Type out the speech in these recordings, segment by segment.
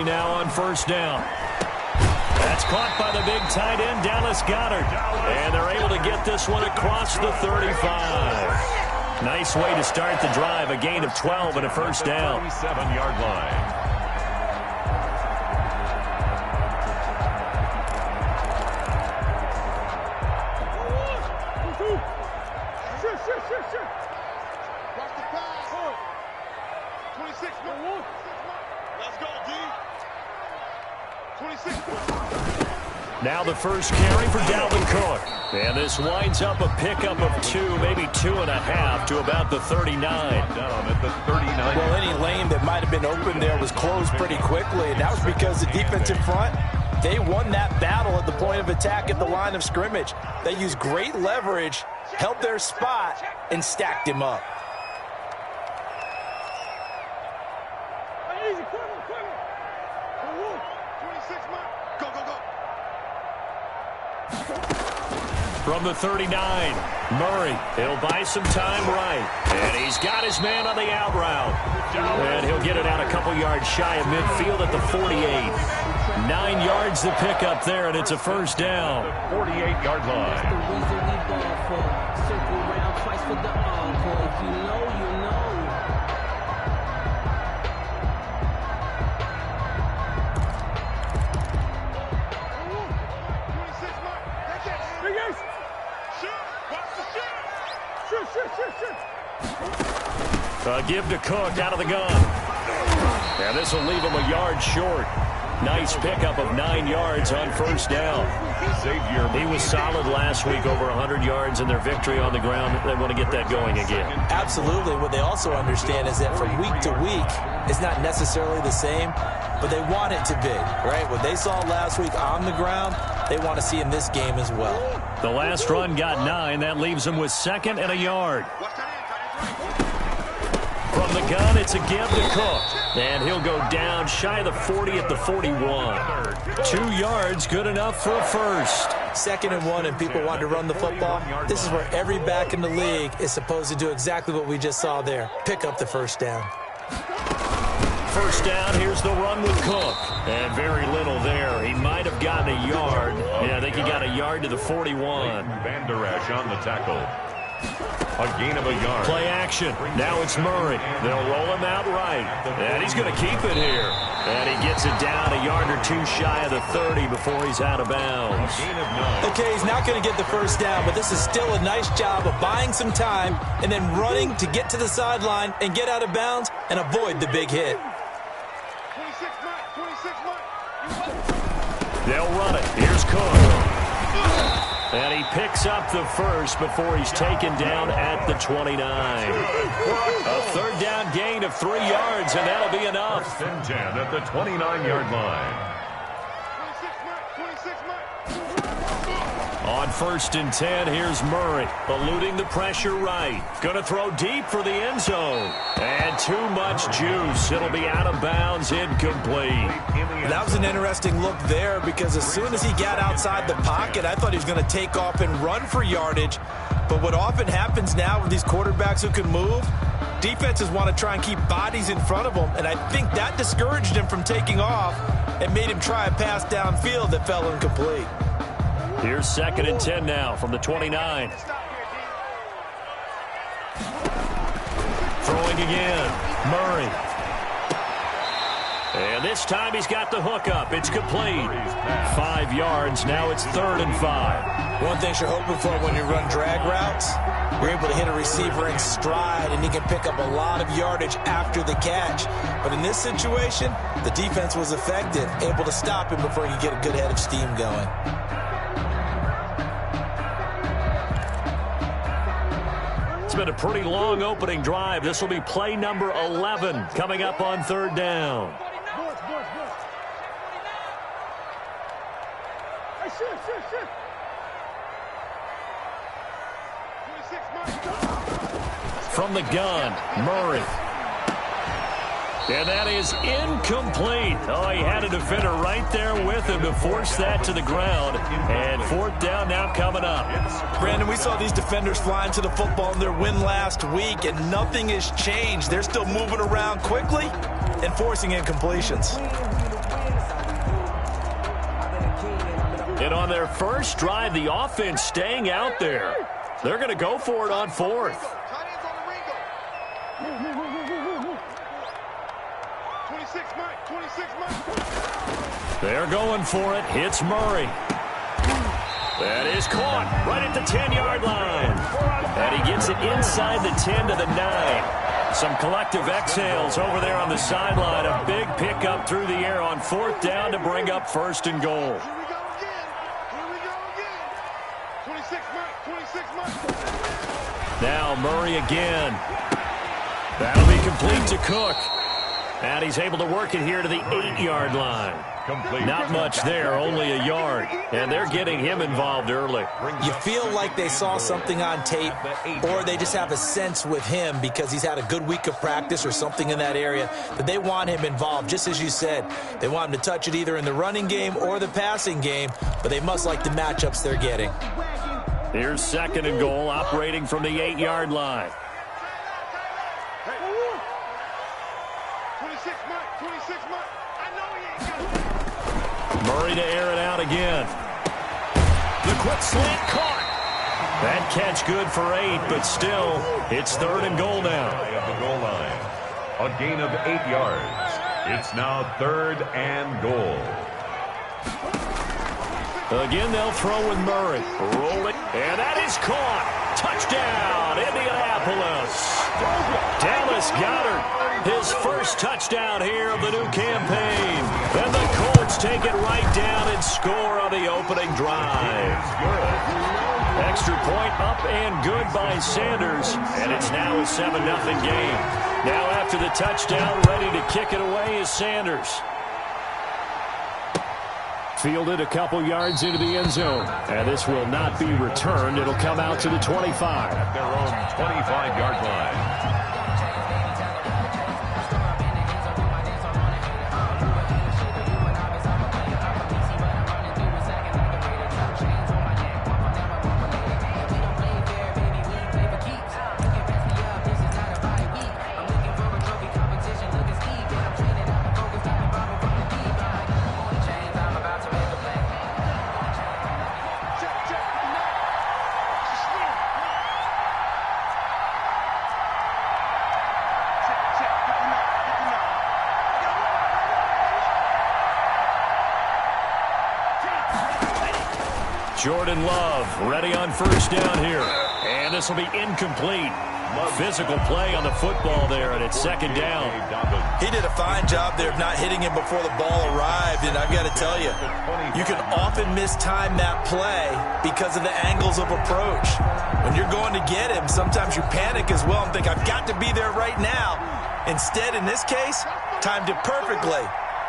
Murray now on first down. That's caught by the big tight end, Dallas Goedert. And they're able to get this one across the 35. Nice way to start the drive. A gain of 12 and a first down. 37-yard line. Now the first carry for Dalvin Cook. And this winds up a pickup of 2, maybe 2.5 to about the 39. Down at the 39. Well, any lane that might have been open there was closed pretty quickly, and that was because the defense in front, they won that battle at the point of attack at the line of scrimmage. They used great leverage, held their spot, and stacked him up. From the 39, Murray, he'll buy some time right. And he's got his man on the out route. And he'll get it out a couple yards shy of midfield at the 48. 9 yards to pick up there, and it's a first down. 48-yard line. Give to Cook out of the gun. And this will leave him a yard short. Nice pickup of 9 yards on first down. He was solid last week, over 100 yards in their victory on the ground. They want to get that going again. Absolutely. What they also understand is that from week to week, it's not necessarily the same, but they want it to be, right? What they saw last week on the ground, they want to see in this game as well. The last run got 9. That leaves them with 2nd and a yard. From the gun, it's a give to Cook. And he'll go down shy of the 40 at the 41. 2 yards, good enough for a first. 2nd and 1, and people want to run the football. This is where every back in the league is supposed to do exactly what we just saw there. Pick up the first down. First down, here's the run with Cook. And very little there. He might have gotten a yard. Yeah, I think he got a yard to the 41. Van Der Esch on the tackle. A gain of a yard. Play action. Now it's Murray. They'll roll him out right. And he's going to keep it here. And he gets it down a yard or 2 shy of the 30 before he's out of bounds. A gain of 9. Okay, he's not going to get the first down, but this is still a nice job of buying some time and then running to get to the sideline and get out of bounds and avoid the big hit. They'll run it. Here's Cook. And he picks up the first before he's taken down at the 29. A third down gain of 3 yards, and that'll be enough. 10 at the 29-yard line. On 1st and 10, here's Murray, eluding the pressure right. Going to throw deep for the end zone. And too much juice. It'll be out of bounds, incomplete. That was an interesting look there because as soon as he got outside the pocket, I thought he was going to take off and run for yardage. But what often happens now with these quarterbacks who can move, defenses want to try and keep bodies in front of them, and I think that discouraged him from taking off and made him try a pass downfield that fell incomplete. Here's 2nd and 10 now from the 29. Throwing again, Murray. And this time he's got the hook up. It's complete. 5 yards. Now it's 3rd and 5. One thing you're hoping for when you run drag routes, you're able to hit a receiver in stride, and he can pick up a lot of yardage after the catch. But in this situation, the defense was effective, able to stop him before he could get a good head of steam going. It's been a pretty long opening drive. This will be play number 11 coming up on 3rd down. From the gun, Murray. And that is incomplete. Oh, he had a defender right there with him to force that to the ground. And 4th down now coming up. Brandon, we saw these defenders flying to the football in their win last week, and nothing has changed. They're still moving around quickly and forcing incompletions. And on their first drive, the offense staying out there. They're going to go for it on fourth. They're going for it. Hits Murray. That is caught right at the 10-yard line. And he gets it inside the 10 to the 9. Some collective exhales over there on the sideline. A big pickup through the air on fourth down to bring up first and goal. Now Murray again. That'll be complete to Cook. And he's able to work it here to the 8-yard line. Not much there, only a yard. And they're getting him involved early. You feel like they saw something on tape, or they just have a sense with him because he's had a good week of practice or something in that area that they want him involved. Just as you said, they want him to touch it either in the running game or the passing game, but they must like the matchups they're getting. Here's second and goal, operating from the 8-yard line. Murray to air it out again. The quick slant caught. That catch good for 8, but still, it's third and goal now. Of the goal line. A gain of 8 yards. It's now third and goal. Again, they'll throw with Murray. Roll it, and that is caught. Touchdown, Indianapolis. Dallas Goedert, his first touchdown here of the new campaign. And the Colts take it right down and score on the opening drive. Extra point up and good by Sanders, and it's now a 7-0 game. Now after the touchdown, ready to kick it away is Sanders. Fielded a couple yards into the end zone. And this will not be returned. It'll come out to the 25. At their own 25-yard line. Jordan Love ready on first down here. And this will be incomplete. Physical play on the football there, and it's second down. He did a fine job there of not hitting him before the ball arrived, and I've got to tell you, you can often mistime that play because of the angles of approach. When you're going to get him, sometimes you panic as well and think, I've got to be there right now. Instead, in this case, timed it perfectly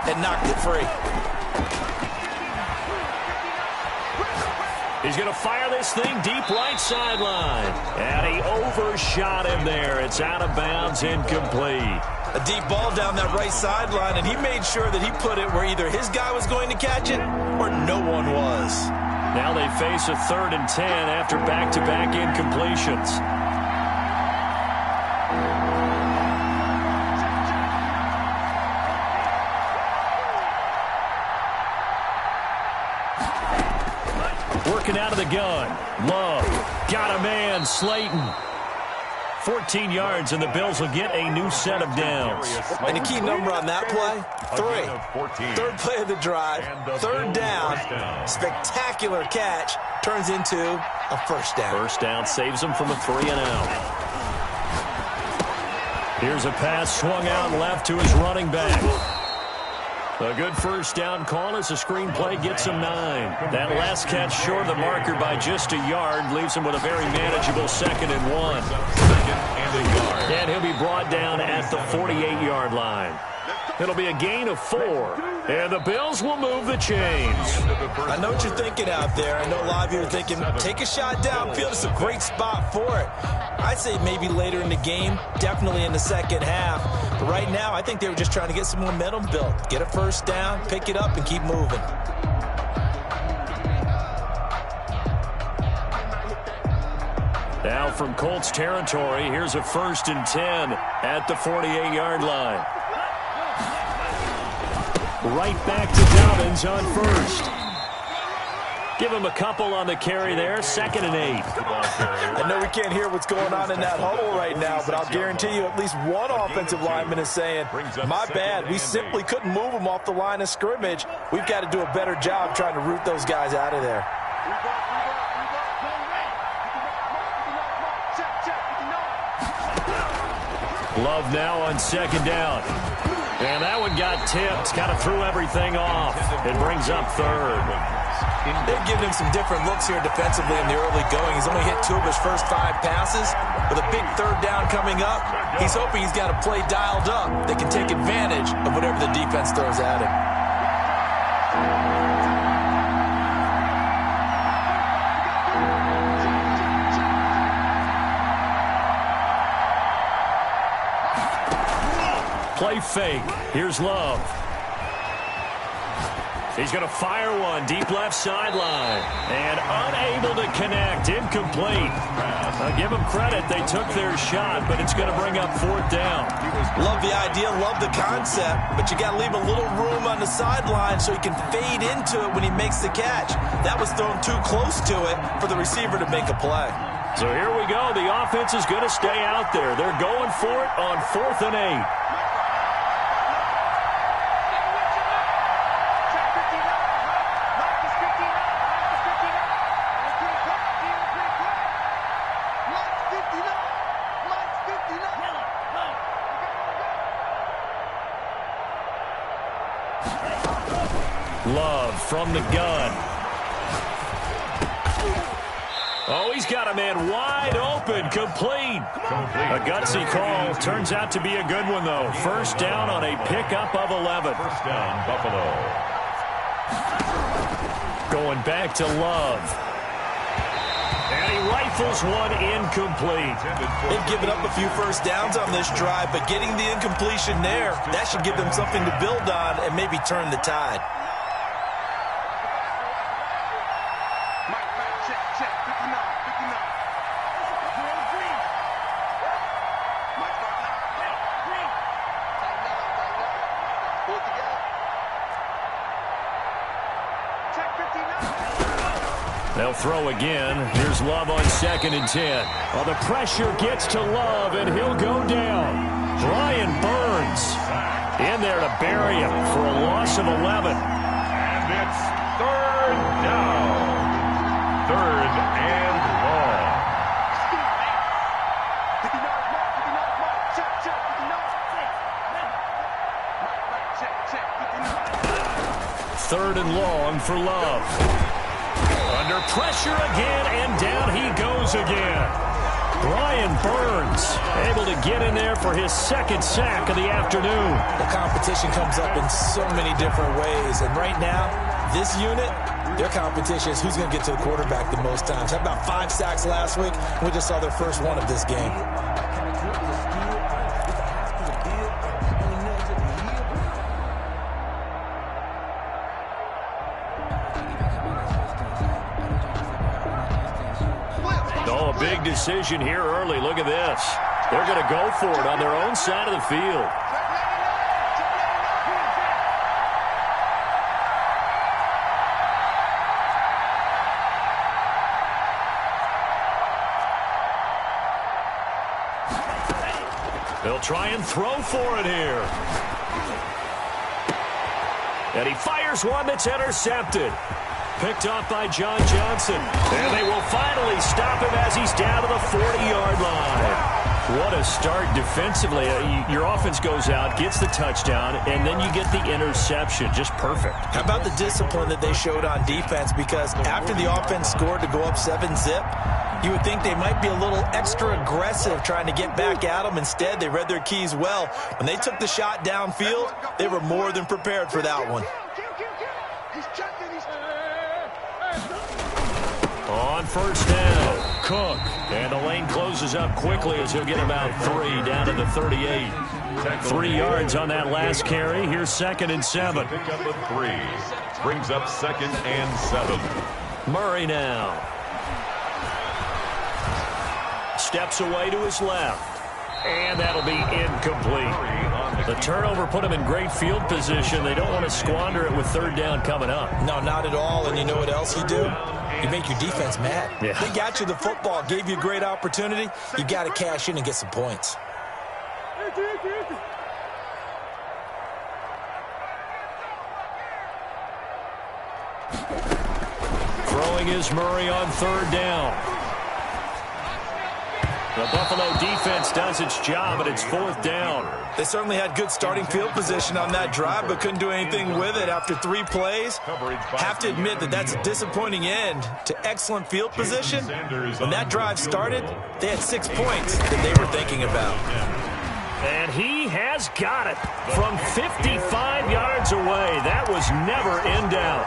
and knocked it free. He's going to fire this thing deep right sideline. And he overshot him there. It's out of bounds, incomplete. A deep ball down that right sideline, and he made sure that he put it where either his guy was going to catch it or no one was. Now they face a 3rd and 10 after back-to-back incompletions. Working out of the gun. Love. Got a man, Slayton. 14 yards, and the Bills will get a new set of downs. And the key number on that play, 3. Third play of the drive, third down. Spectacular catch turns into a first down. First down saves them from a 3-and-out. Here's a pass swung out left to his running back. A good first down call as the screenplay gets him 9. That last catch short of the marker by just a yard leaves him with a very manageable 2nd and 1. And he'll be brought down at the 48-yard line. It'll be a gain of 4. And the Bills will move the chains. I know what you're thinking out there. I know a lot of you are thinking, take a shot downfield. It's a great spot for it. I'd say maybe later in the game, definitely in the second half. But right now, I think they were just trying to get some momentum built. Get a first down, pick it up, and keep moving. Now from Colts territory, here's a 1st and 10 at the 48-yard line. Right back to Dobbins on first. Give him a couple on the carry there, 2nd and 8. I know we can't hear what's going on in that huddle right now, but I'll guarantee you at least one offensive lineman is saying, my bad, we simply couldn't move them off the line of scrimmage. We've got to do a better job trying to root those guys out of there. Love now on 2nd down. And that one got tipped, kind of threw everything off. It brings up 3rd. They've given him some different looks here defensively in the early going. He's only hit 2 of his first 5 passes. With a big 3rd down coming up, he's hoping he's got a play dialed up that can take advantage of whatever the defense throws at him. Play fake. Here's Love. He's going to fire one deep left sideline. And unable to connect. Incomplete. Give them credit. They took their shot, but it's going to bring up 4th down. Love the idea, love the concept, but you got to leave a little room on the sideline so he can fade into it when he makes the catch. That was thrown too close to it for the receiver to make a play. So here we go. The offense is going to stay out there. They're going for it on 4th and 8. Love from the gun. Oh, he's got a man wide open, complete. A gutsy call. Turns out to be a good one, though. 1st down on a pickup of 11. 1st down, Buffalo. Going back to Love. And he rifles one incomplete. They've given up a few 1st downs on this drive, but getting the incompletion there, that should give them something to build on and maybe turn the tide. They'll throw again. Here's Love on 2nd and 10. Well, the pressure gets to Love, and he'll go down. Brian Burns in there to bury him for a loss of 11. And it's 3rd down. 3rd and long. 3rd and long for Love. Under pressure again, and down he goes again. Brian Burns able to get in there for his 2nd sack of the afternoon. The competition comes up in so many different ways, and right now, this unit, their competition is who's going to get to the quarterback the most times. How about 5 sacks last week? We just saw their first one of this game. Big decision here early. Look at this. They're going to go for it on their own side of the field. They'll try and throw for it here. And he fires one that's intercepted. Picked off by John Johnson. And they will finally stop him as he's down to the 40-yard line. What a start defensively. Your offense goes out, gets the touchdown, and then you get the interception. Just perfect. How about the discipline that they showed on defense? Because after the offense scored to go up 7-zip, you would think they might be a little extra aggressive trying to get back at them. Instead, they read their keys well. When they took the shot downfield, they were more than prepared for that one. On 1st down, Cook. And the lane closes up quickly as he'll get about 3 down to the 38. 3 yards on that last carry. Here's 2nd and 7. Pick up a 3. Brings up 2nd and 7. Murray now. Steps away to his left. And that'll be incomplete. The turnover put them in great field position. They don't want to squander it with third down coming up. No, not at all. And you know what else you do? You make your defense mad. Yeah. They got you the football, gave you a great opportunity. You got to cash in and get some points. Throwing is Murray on third down. The Buffalo defense does its job, and it's fourth down. They certainly had good starting field position on that drive, but couldn't do anything with it after 3 plays. Have to admit that that's a disappointing end to excellent field position. When that drive started, they had 6 points that they were thinking about. And he has got it from 55 yards away. That was never in doubt.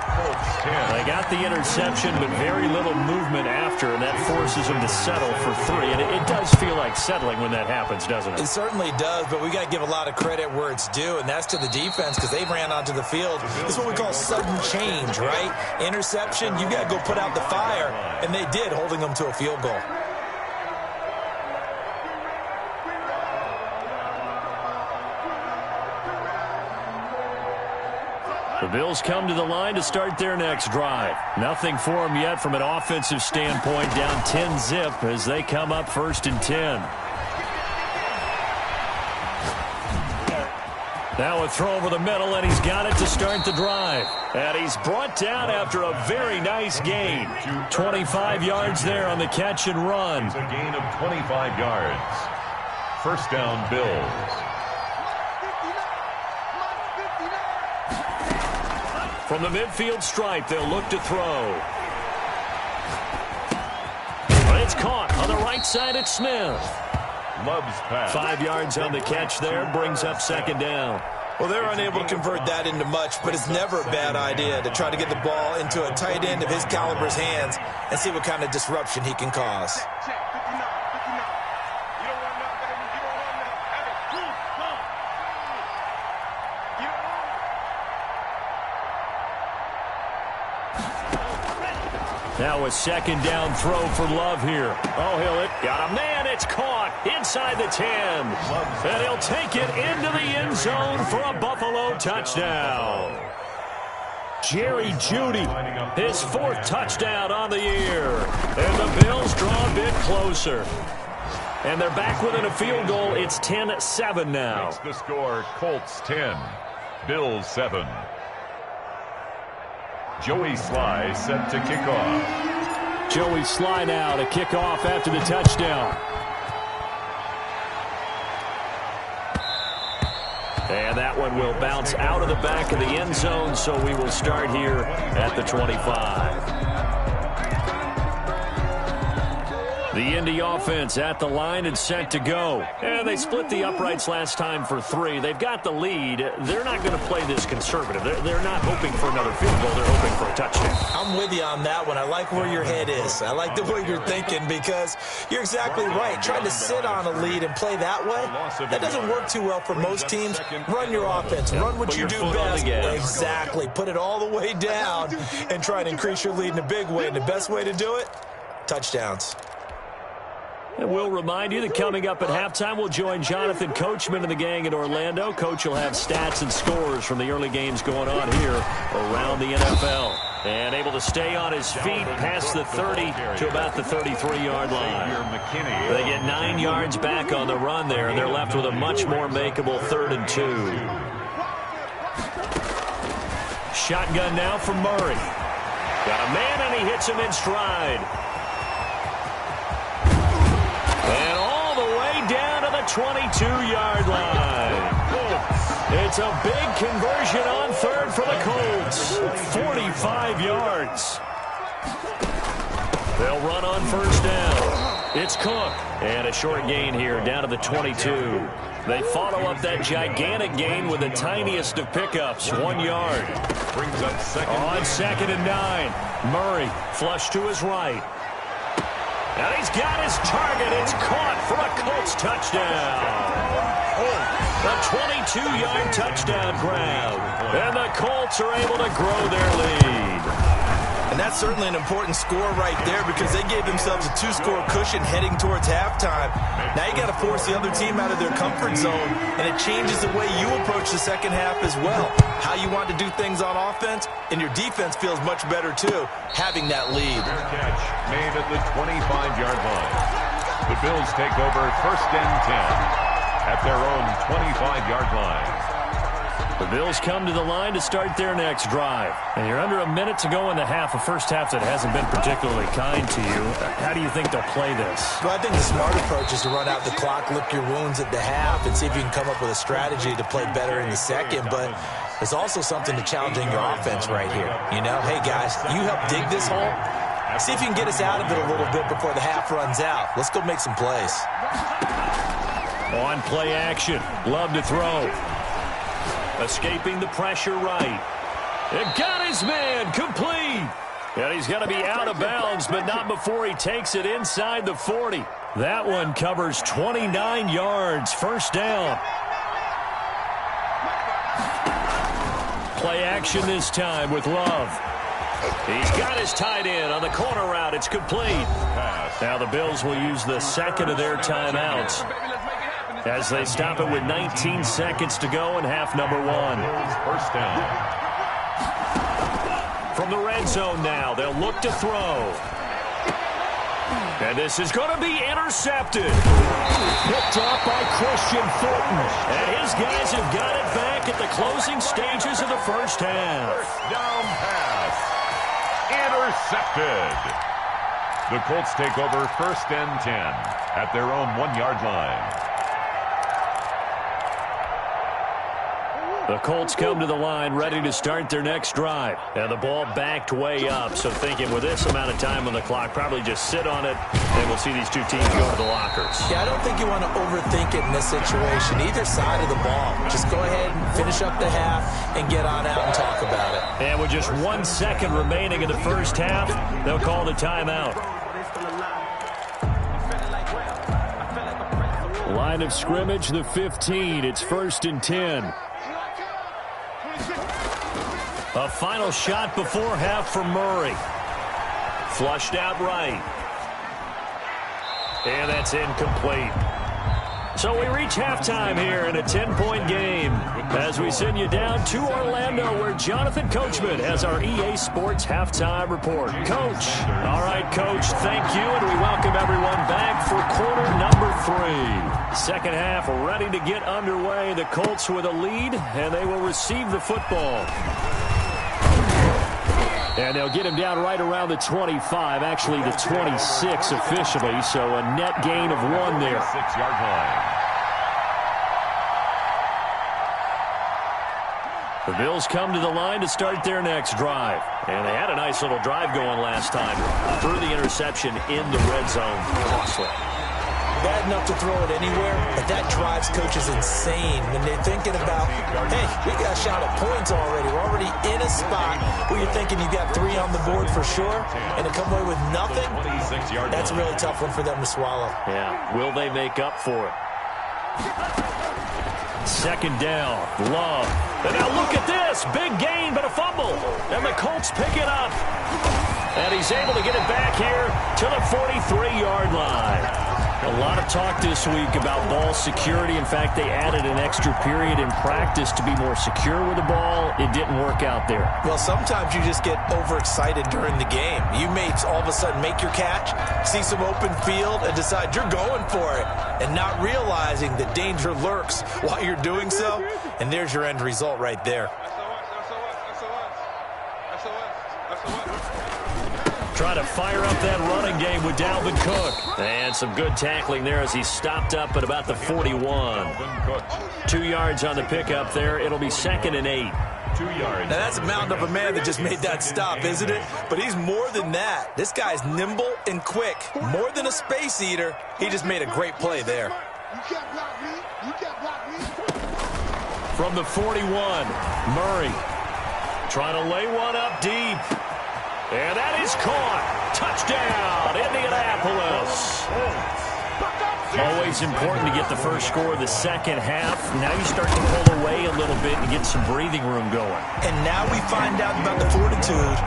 They got the interception, but very little movement after, and that forces them to settle for 3. And it does feel like settling when that happens, doesn't it? It certainly does, but we got to give a lot of credit where it's due, and that's to the defense because they ran onto the field. This is what we call sudden change, right? Interception, you got to go put out the fire, and they did, holding them to a field goal. The Bills come to the line to start their next drive. Nothing for them yet from an offensive standpoint, down 10-zip as they come up 1st and 10. Now a throw over the middle, and he's got it to start the drive. And he's brought down after a very nice gain. 25 yards there on the catch and run. It's a gain of 25 yards. First down, Bills. From the midfield stripe, they'll look to throw. But it's caught on the right side. It's Smith. Love's pass. 5 yards on the catch there, brings up second down. Well, they're unable to convert that into much, but it's never a bad idea to try to get the ball into a tight end of his caliber's hands and see what kind of disruption he can cause. Now a second down throw for Love here. Oh, got a man. It's caught inside the 10. And he'll take it into the end zone for a Buffalo touchdown. Jerry Jeudy, his 4th touchdown on the year. And the Bills draw a bit closer. And they're back within a field goal. It's 10-7 now. Makes the score Colts 10, Bills 7. Joey Sly set to kick off. Joey Sly now to kick off after the touchdown. And that one will bounce out of the back of the end zone, so we will start here at the 25. The Indy offense at the line and set to go. And they split the uprights last time for 3. They've got the lead. They're not going to play this conservative. They're not hoping for another field goal. They're hoping for a touchdown. I'm with you on that one. I like where your head is. I like the way you're thinking because you're exactly right. Trying to sit on a lead and play that way, that doesn't work too well for most teams. Run your offense. Run what you do best. Exactly. Put it all the way down and try and increase your lead in a big way. And the best way to do it, touchdowns. And we'll remind you that coming up at halftime, we'll join Jonathan Coachman and the gang in Orlando. Coach will have stats and scores from the early games going on here around the NFL. And able to stay on his feet past the 30 to about the 33-yard line. They get 9 yards back on the run there, and they're left with a much more makeable 3rd and 2. Shotgun now for Murray. Got a man, and he hits him in stride. And all the way down to the 22-yard line. It's a big conversion on 3rd for the Colts. 45 yards. They'll run on 1st down. It's Cook. And a short gain here down to the 22. They follow up that gigantic gain with the tiniest of pickups, 1 yard. Brings up second. On 2nd and 9. Murray flush to his right. And he's got his target. It's caught for a Colts touchdown. A 22-yard touchdown grab. And the Colts are able to grow their lead. And that's certainly an important score right there because they gave themselves a 2-score cushion heading towards halftime. Now you got to force the other team out of their comfort zone, and it changes the way you approach the second half as well. How you want to do things on offense, and your defense feels much better too, having that lead. Catch made at the 25-yard line. The Bills take over 1st and 10 at their own 25-yard line. The Bills come to the line to start their next drive. And you're under a minute to go in the half, a first half that hasn't been particularly kind to you. How do you think they'll play this? Well, I think the smart approach is to run out the clock, lick your wounds at the half, and see if you can come up with a strategy to play better in the second. But there's also something to challenging your offense right here. You know, hey, guys, you help dig this hole. See if you can get us out of it a little bit before the half runs out. Let's go make some plays. On play action. Love to throw. Escaping the pressure right. It got his man complete. And he's going to be out of bounds, but not before he takes it inside the 40. That one covers 29 yards. First down. Play action this time with Love. He's got his tight end on the corner route. It's complete. Now the Bills will use the second of their timeouts as they stop it with 19 seconds to go in half number 1. First down. From the red zone now, they'll look to throw. And this is going to be intercepted. Picked up by Christian Fulton. And his guys have got it back at the closing stages of the first half. First down pass. Intercepted. The Colts take over 1st and 10 at their own 1-yard line. The Colts come to the line ready to start their next drive. And the ball backed way up. So thinking with this amount of time on the clock, probably just sit on it, and we'll see these two teams go to the lockers. Yeah, I don't think you want to overthink it in this situation. Either side of the ball. Just go ahead and finish up the half and get on out and talk about it. And with just 1 second remaining in the first half, they'll call the timeout. Line of scrimmage, the 15. It's 1st and 10. A final shot before half for Murray. Flushed out right. And that's incomplete. So we reach halftime here in a 10-point game as we send you down to Orlando where Jonathan Coachman has our EA Sports halftime report. Coach. All right, Coach, thank you, and we welcome everyone back for quarter number 3. Second half ready to get underway. The Colts with a lead, and they will receive the football. And they'll get him down right around the 25, actually the 26 officially, so a net gain of 1 there. 6-yard line. The Bills come to the line to start their next drive. And they had a nice little drive going last time. Threw the interception in the red zone. Costly. Bad enough to throw it anywhere, but that drives coaches insane when they're thinking about, hey, we got a shot at points already. We're already in a spot where you're thinking you got 3 on the board for sure, and to come away with nothing, that's a really tough one for them to swallow. Yeah, will they make up for it? Second down, Love. And now look at this, big gain, but a fumble. And the Colts pick it up. And he's able to get it back here to the 43-yard line. A lot of talk this week about ball security. In fact, they added an extra period in practice to be more secure with the ball. It didn't work out there. Well, sometimes you just get overexcited during the game. You may all of a sudden make your catch, see some open field, and decide you're going for it, and not realizing that danger lurks while you're doing so. And there's your end result right there. Trying to fire up that running game with Dalvin Cook. And some good tackling there as he stopped up at about the 41. 2 yards on the pickup there. It'll be 2nd and 8. 2 yards. Now that's a mountain of a man that just made that stop, isn't it? But he's more than that. This guy's nimble and quick. More than a space eater. He just made a great play there. From the 41, Murray trying to lay one up deep. And that is caught. Touchdown, Indianapolis. Always important to get the first score of the second half. Now you start to pull away a little bit and get some breathing room going. And now we find out about the fortitude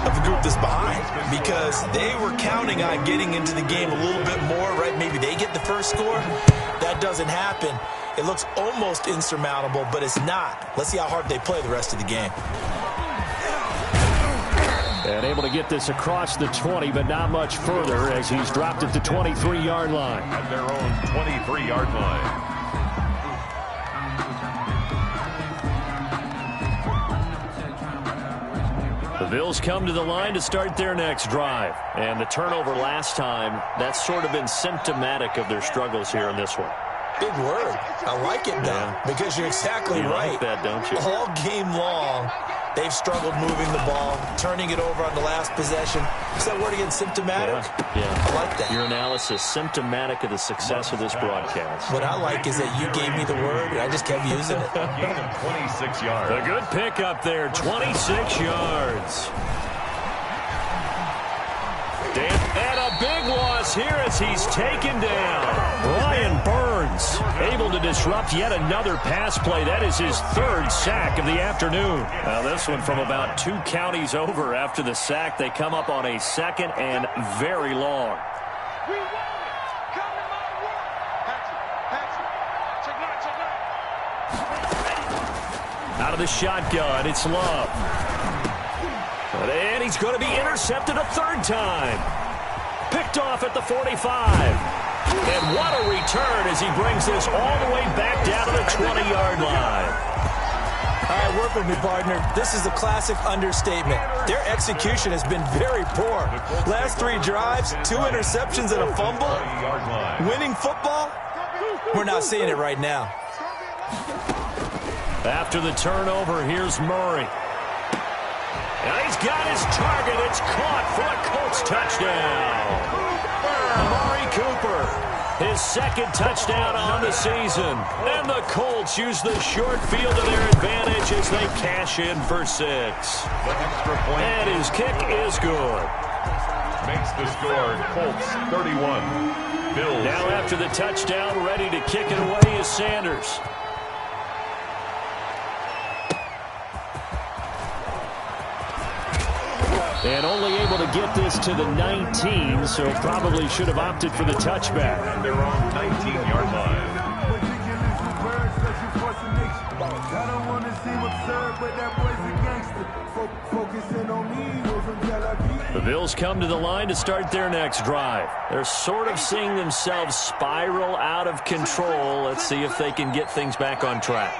of the group that's behind, because they were counting on getting into the game a little bit more, right? Maybe they get the first score. That doesn't happen. It looks almost insurmountable, but it's not. Let's see how hard they play the rest of the game. And able to get this across the 20, but not much further as he's dropped at the 23-yard line. At their own 23-yard line. The Bills come to the line to start their next drive. And the turnover last time, that's sort of been symptomatic of their struggles here in this one. Big word. I like it, though, because you're exactly right. You like that, don't you? All game long, they've struggled moving the ball, turning it over on the last possession. Is that word again, symptomatic? Yeah. I like that. Your analysis, symptomatic of the success of this broadcast. What I like is that you gave me the word, and I just kept using it. Gain of 26 yards. A good pick up there, 26 yards. And a big loss here as he's taken down. Ryan Burns able to disrupt yet another pass play. That is his third sack of the afternoon. Now this one from about 2 counties over after the sack. They come up on a second and very long. Out of the shotgun, it's Love. And he's going to be intercepted a third time. Picked off at the 45. And what a return as he brings this all the way back down to the 20-yard line. All right, work with me, partner. This is a classic understatement. Their execution has been very poor. Last 3 drives, 2 interceptions and a fumble. Winning football? We're not seeing it right now. After the turnover, here's Murray. And he's got his target. It's caught for a Colts touchdown. Amari Cooper, his second touchdown on the season. And the Colts use the short field to their advantage as they cash in for 6. And his kick is good. Makes the score Colts 31. Bills. Now after the touchdown, ready to kick it away is Sanders. And only able to get this to the 19, so probably should have opted for the touchback. At their own 19-yard line. The Bills come to the line to start their next drive. They're sort of seeing themselves spiral out of control. Let's see if they can get things back on track.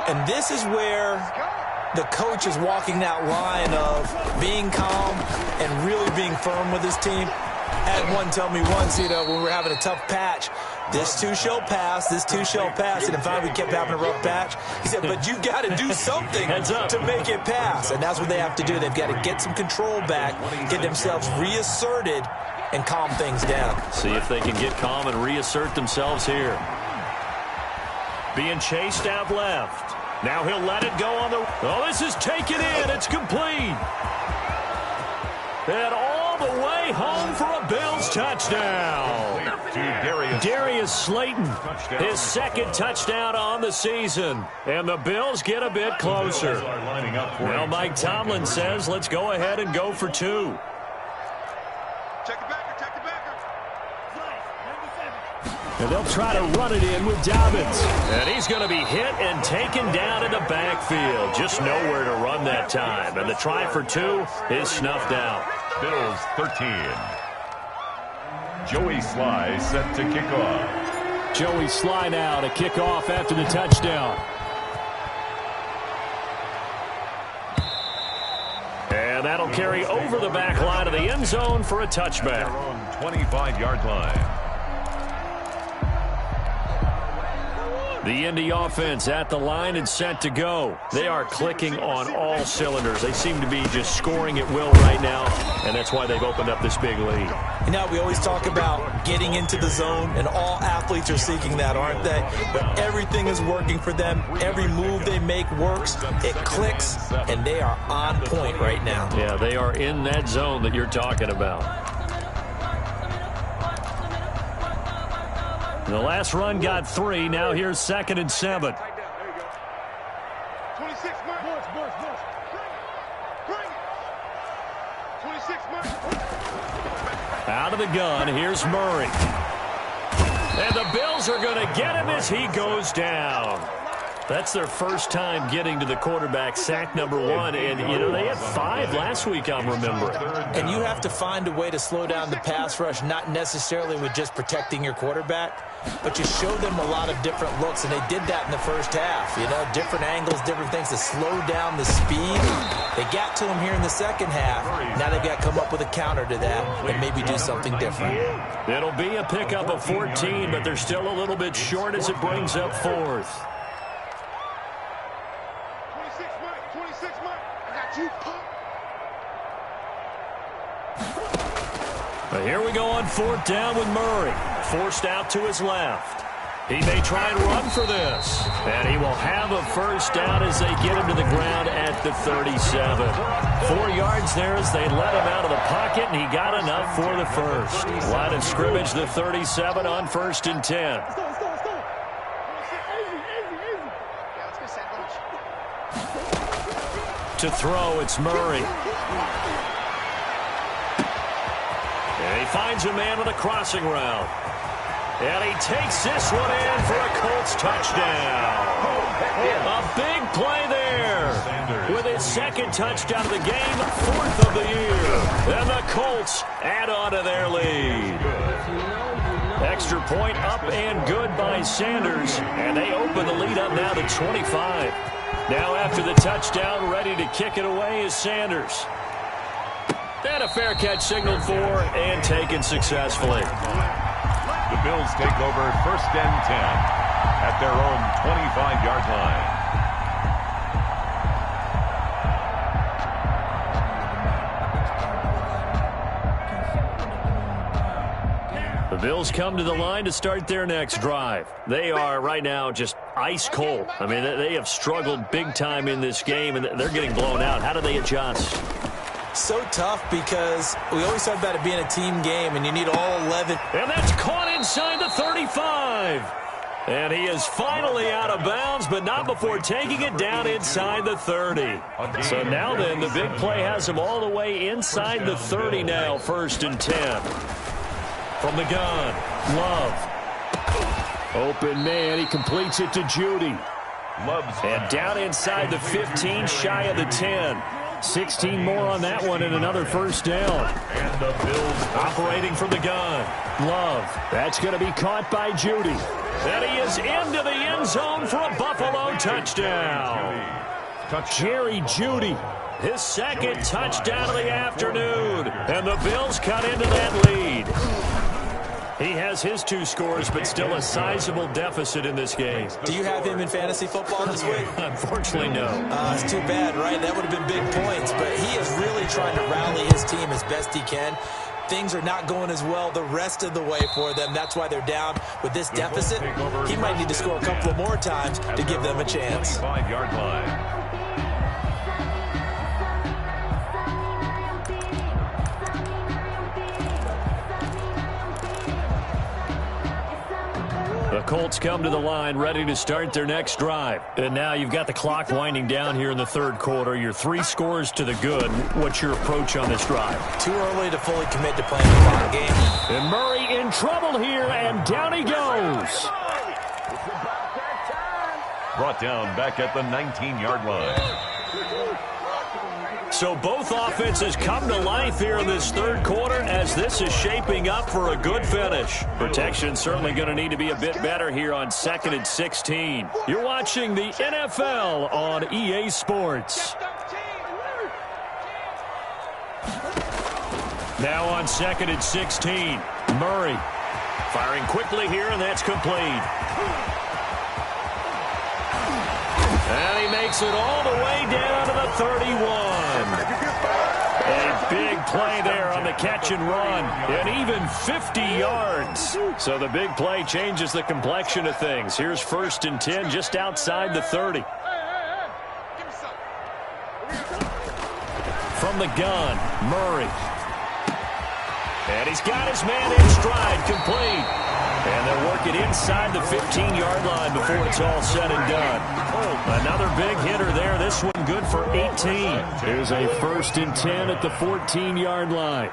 And this is where the coach is walking that line of being calm and really being firm with his team. I had one tell me once, when we were having a tough patch, this too shall pass, this too shall pass. And in fact, we kept having a rough patch. He said, but you've got to do something to make it pass. And that's what they have to do. They've got to get some control back, get themselves reasserted, and calm things down. See if they can get calm and reassert themselves here. Being chased out left. Now he'll let it go on the... Oh, this is taken in. It's complete. And all the way home for a Bills touchdown. Darius Slayton, his second touchdown on the season. And the Bills get a bit closer. Now Mike Tomlin says, let's go ahead and go for 2. And they'll try to run it in with Dobbins. And he's going to be hit and taken down in the backfield. Just nowhere to run that time. And the try for 2 is snuffed out. Bills 13. Joey Sly set to kick off. Joey Sly now to kick off after the touchdown. And that'll carry over the back line of the end zone for a touchback. 25-yard line. The Indy offense at the line and set to go. They are clicking on all cylinders. They seem to be just scoring at will right now, and that's why they've opened up this big lead. You know, we always talk about getting into the zone, and all athletes are seeking that, aren't they? But everything is working for them. Every move they make works. It clicks, and they are on point right now. Yeah, they are in that zone that you're talking about. The last run got 3. Now here's 2nd and 7. 26 mark. Bring it. 26 mark. Out of the gun, here's Murray. And the Bills are going to get him as he goes down. That's their first time getting to the quarterback, sack number 1. And, you know, they had 5 last week, I'm remembering. And you have to find a way to slow down the pass rush, not necessarily with just protecting your quarterback, but you show them a lot of different looks, and they did that in the first half. You know, different angles, different things to slow down the speed. They got to him here in the second half. Now they've got to come up with a counter to that and maybe do something different. It'll be a pickup of 14, but they're still a little bit short as it brings up 4th. 26 mark. I got you, punk. But here we go on 4th down with Murray. Forced out to his left. He may try and run for this. And he will have a first down as they get him to the ground at the 37. 4 yards there as they let him out of the pocket, and he got enough for the first. Line of scrimmage, the 37 on 1st and 10. To throw, it's Murray. And he finds a man on a crossing route. And he takes this one in for a Colts touchdown. A big play there. With his 2nd touchdown of the game, 4th of the year. And the Colts add on to their lead. Extra point up and good by Sanders. And they open the lead up now to 25. Now after the touchdown, ready to kick it away is Sanders. And a fair catch signaled for and taken successfully. The Bills take over 1st and 10 at their own 25-yard line. The Bills come to the line to start their next drive. They are right now just ice cold. I mean, they have struggled big time in this game, and they're getting blown out. How do they adjust? So tough because we always talk about it being a team game, and you need all 11. And that's caught inside the 35. And he is finally out of bounds, but not before taking it down inside the 30. So now then, the big play has him all the way inside the 30 now, 1st and 10. From the gun, Love. Open man, he completes it to Judy. And down inside the 15, shy of the 10. 16 more on that one and another first down. And the Bills operating from the gun. Love. That's going to be caught by Judy. And he is into the end zone for a Buffalo touchdown. Jerry Judy, his 2nd touchdown of the afternoon. And the Bills cut into that lead. He has his 2 scores, but still a sizable deficit in this game. Do you have him in fantasy football this week? Unfortunately, no. It's too bad, right? That would have been big points, but he is really trying to rally his team as best he can. Things are not going as well the rest of the way for them. That's why they're down with this deficit. He might need to score a couple more times to give them a chance. 25-yard line. The Colts come to the line ready to start their next drive. And now you've got the clock winding down here in the 3rd quarter. You're 3 scores to the good. What's your approach on this drive? Too early to fully commit to playing the clock game. And Murray in trouble here, and down he goes. Brought down back at the 19-yard line. So both offenses come to life here in this 3rd quarter as this is shaping up for a good finish. Protection certainly going to need to be a bit better here on 2nd and 16. You're watching the NFL on EA Sports. Now on 2nd and 16, Murray firing quickly here, and that's complete. And he makes it all the way down to the 31. A big play there on the catch and run, and even 50 yards. So the big play changes the complexion of things. Here's 1st and 10 just outside the 30. From the gun, Murray. And he's got his man in stride, complete. And they'll work it inside the 15-yard line before it's all said and done. Another big hitter there. This one good for 18. Here's a 1st and 10 at the 14-yard line.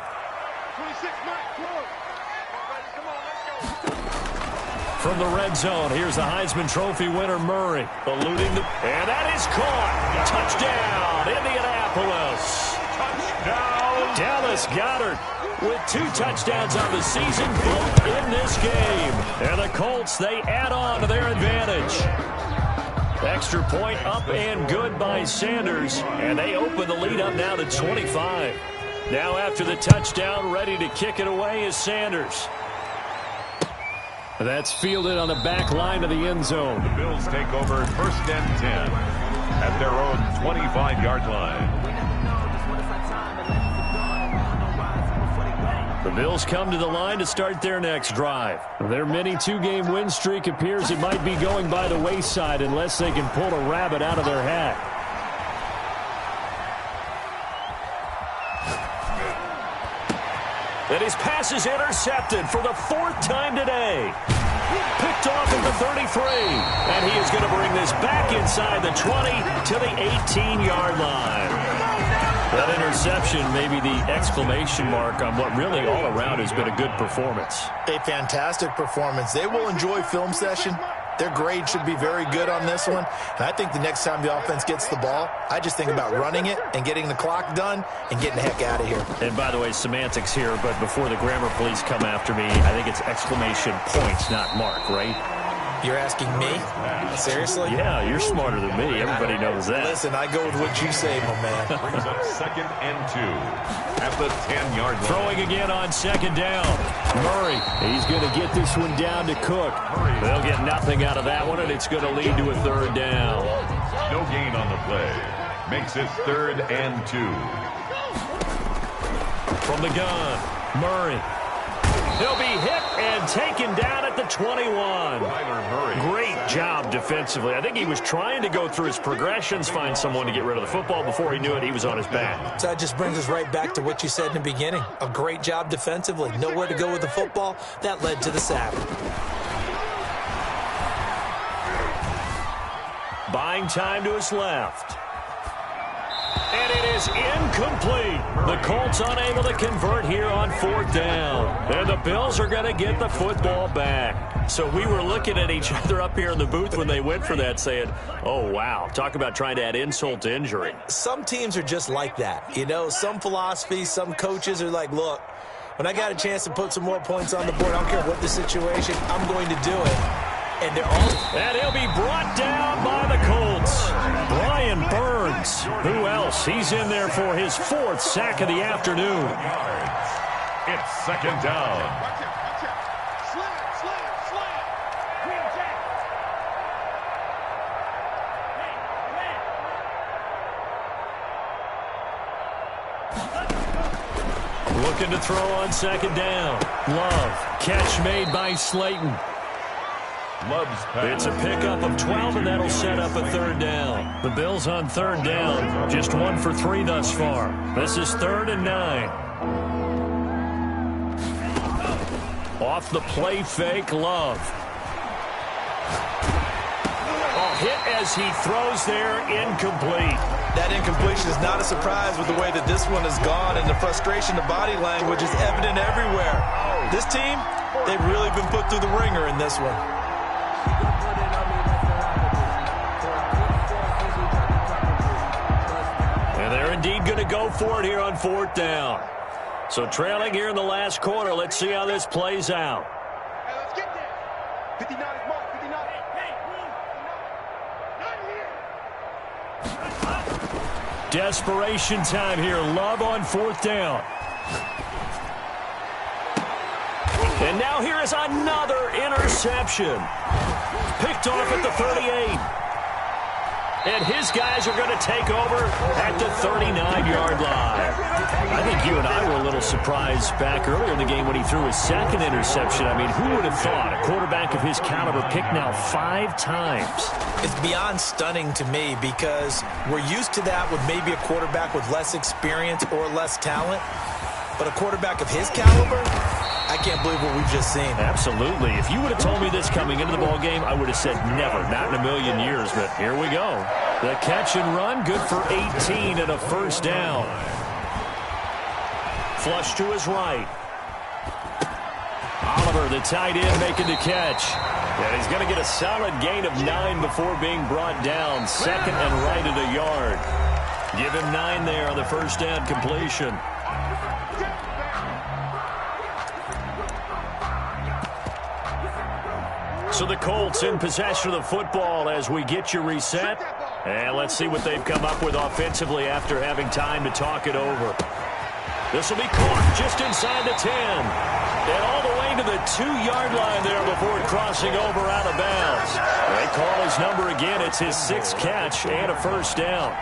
26, Mike. Come on, let's go. From the red zone, here's the Heisman Trophy winner, Murray. Eluding the... And that is caught. Touchdown, Indianapolis. Touchdown. Dallas Goedert with 2 touchdowns on the season, both in this game. And the Colts, they add on to their advantage. Extra point up and good by Sanders. And they open the lead up now to 25. Now after the touchdown, ready to kick it away is Sanders. That's fielded on the back line of the end zone. The Bills take over 1st and 10 at their own 25-yard line. The Bills come to the line to start their next drive. Their mini 2-game win streak appears it might be going by the wayside unless they can pull a rabbit out of their hat. And his pass is intercepted for the 4th time today. Picked off at the 33. And he is going to bring this back inside the 20 to the 18-yard line. That interception may be the exclamation mark on what really all around has been a good performance. A fantastic performance. They will enjoy film session. Their grade should be very good on this one. And I think the next time the offense gets the ball, I just think about running it and getting the clock done and getting the heck out of here. And by the way, semantics here, but before the grammar police come after me, I think it's exclamation points, not mark, right? You're asking me? Seriously? Yeah, you're smarter than me. Everybody knows that. Listen, I go with what you say, my man. Brings up 2nd and 2 at the 10-yard line. Throwing again on 2nd down. Murray, he's going to get this one down to Cook. They'll get nothing out of that one, and it's going to lead to a 3rd down. No gain on the play. Makes it 3rd and 2. From the gun, Murray. He'll be hit and taken down at the 21. Great job defensively. I think he was trying to go through his progressions, find someone to get rid of the football. Before he knew it, he was on his back. So that just brings us right back to what you said in the beginning. A great job defensively. Nowhere to go with the football. That led to the sack. Buying time to his left. And it is incomplete. The Colts unable to convert here on 4th down. And the Bills are going to get the football back. So we were looking at each other up here in the booth when they went for that saying, oh, wow, talk about trying to add insult to injury. Some teams are just like that. You know, some philosophies, some coaches are like, look, when I got a chance to put some more points on the board, I don't care what the situation, I'm going to do it. And they're all... And he'll be brought down by the Colts. Brian Burns. Who else? He's in there for his 4th sack of the afternoon. It's 2nd down. Watch out. Slam. Green jack. Looking to throw on 2nd down. Love. Catch made by Slayton. Love's pass. It's a pickup of 12, and that'll set up a 3rd down. The Bills on 3rd down. Just 1 for 3 thus far. This is 3rd and 9. Off the play fake, Love. Hit as he throws there, incomplete. That incompletion is not a surprise with the way that this one has gone, and the frustration, the body language is evident everywhere. This team, they've really been put through the ringer in this one. And they're indeed going to go for it here on 4th down. So trailing here in the last quarter, let's see how this plays out. Hey, let's get there. 59 is marked. 59. Not here. Desperation time here. Love on 4th down. And now here is another interception. Picked off at the 38. And his guys are going to take over at the 39-yard line. I think you and I were a little surprised back earlier in the game when he threw his 2nd interception. I mean, who would have thought a quarterback of his caliber picked now 5 times? It's beyond stunning to me because we're used to that with maybe a quarterback with less experience or less talent. But a quarterback of his caliber, I can't believe what we've just seen. Absolutely. If you would have told me this coming into the ball game, I would have said never, not in a million years. But here we go. The catch and run, good for 18 and a first down. Flush to his right. Oliver, the tight end, making the catch. And he's going to get a solid gain of 9 before being brought down. Second and right at a yard. Give him 9 there on the first down completion. So the Colts in possession of the football as we get you reset. And let's see what they've come up with offensively after having time to talk it over. This will be caught just inside the 10. And all the way to the 2-yard line there before crossing over out of bounds. They call his number again. It's his 6th catch and a first down.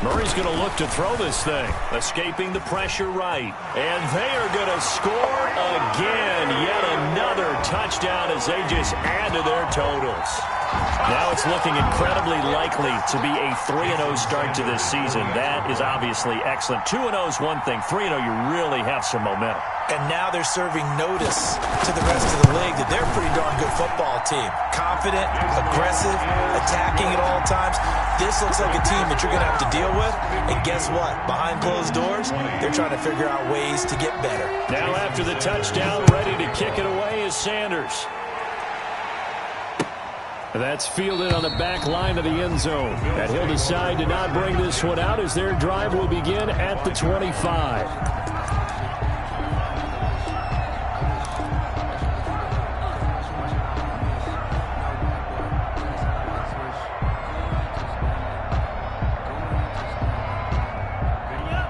Murray's going to look to throw this thing, escaping the pressure right. And they are going to score again. Yet another touchdown as they just add to their totals. Now it's looking incredibly likely to be a 3-0 start to this season. That is obviously excellent. 2-0 is one thing. 3-0, you really have some momentum. And now they're serving notice to the rest of the league that they're a pretty darn good football team. Confident, aggressive, attacking at all times. This looks like a team that you're going to have to deal with. And guess what? Behind closed doors, they're trying to figure out ways to get better. Now after the touchdown, ready to kick it away is Sanders. That's fielded on the back line of the end zone. And he'll decide to not bring this one out as their drive will begin at the 25.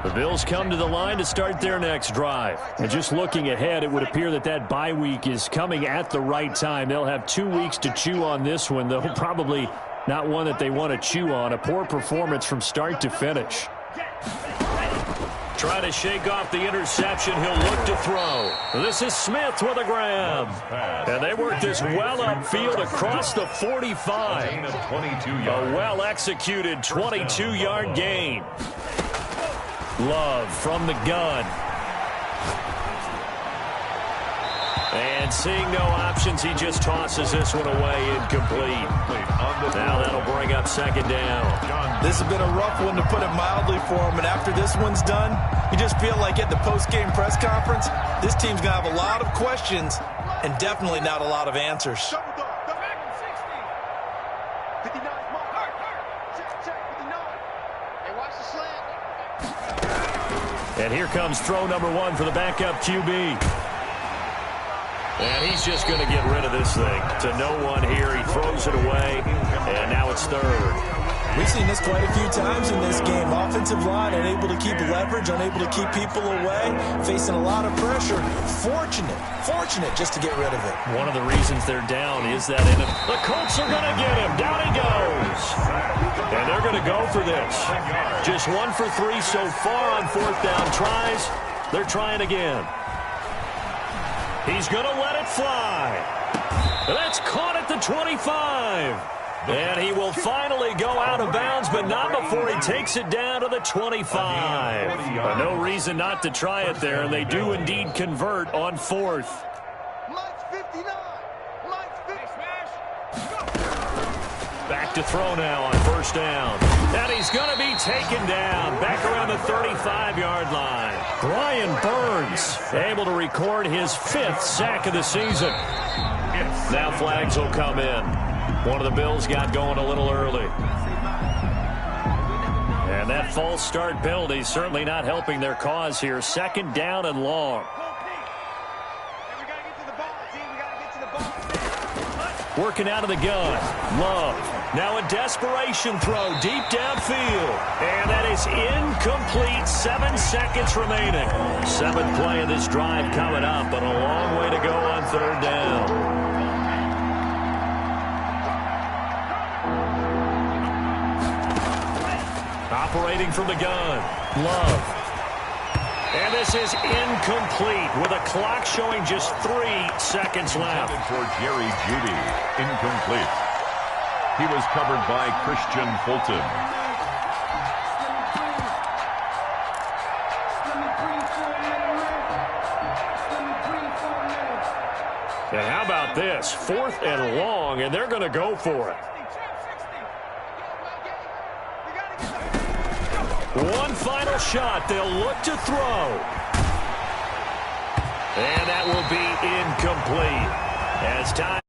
The Bills come to the line to start their next drive. And just looking ahead, it would appear that that bye week is coming at the right time. They'll have 2 weeks to chew on this one, though probably not one that they want to chew on. A poor performance from start to finish. Trying to shake off the interception. He'll look to throw. This is Smith with a grab. And they work this well upfield across the 45. A well-executed 22-yard gain. Love from the gun. And seeing no options, he just tosses this one away incomplete. Now that'll bring up second down. This has been a rough one, to put it mildly, for him. And after this one's done, you just feel like at the post-game press conference, this team's going to have a lot of questions and definitely not a lot of answers. And here comes throw number 1 for the backup QB. And he's just going to get rid of this thing. To no one here. He throws it away. And now it's third. We've seen this quite a few times in this game. Offensive line unable to keep leverage, unable to keep people away, facing a lot of pressure. Fortunate just to get rid of it. One of the reasons they're down is that the Colts are going to get him. Down he goes. And they're going to go for this. Just 1 for 3 so far on 4th down tries. They're trying again. He's going to let it fly. That's caught at the 25. And he will finally go out of bounds, but not before he takes it down to the 25. No reason not to try it there, and they do indeed convert on 4th. Back to throw now on 1st down. And he's going to be taken down back around the 35-yard line. Brian Burns able to record his 5th sack of the season. Now flags will come in. One of the Bills got going a little early. And that false start penalty certainly not helping their cause here. 2nd down and long. Working out of the gun. Love. Now a desperation throw deep downfield. And that is incomplete. 7 seconds remaining. 7th play of this drive coming up, but a long way to go on 3rd down. Operating from the gun. Love. And this is incomplete with a clock showing just 3 seconds left. For Jerry Jeudy, incomplete. He was covered by Christian Fulton. And how about this? 4th and long, and they're going to go for it. One final shot. They'll look to throw. And that will be incomplete. As time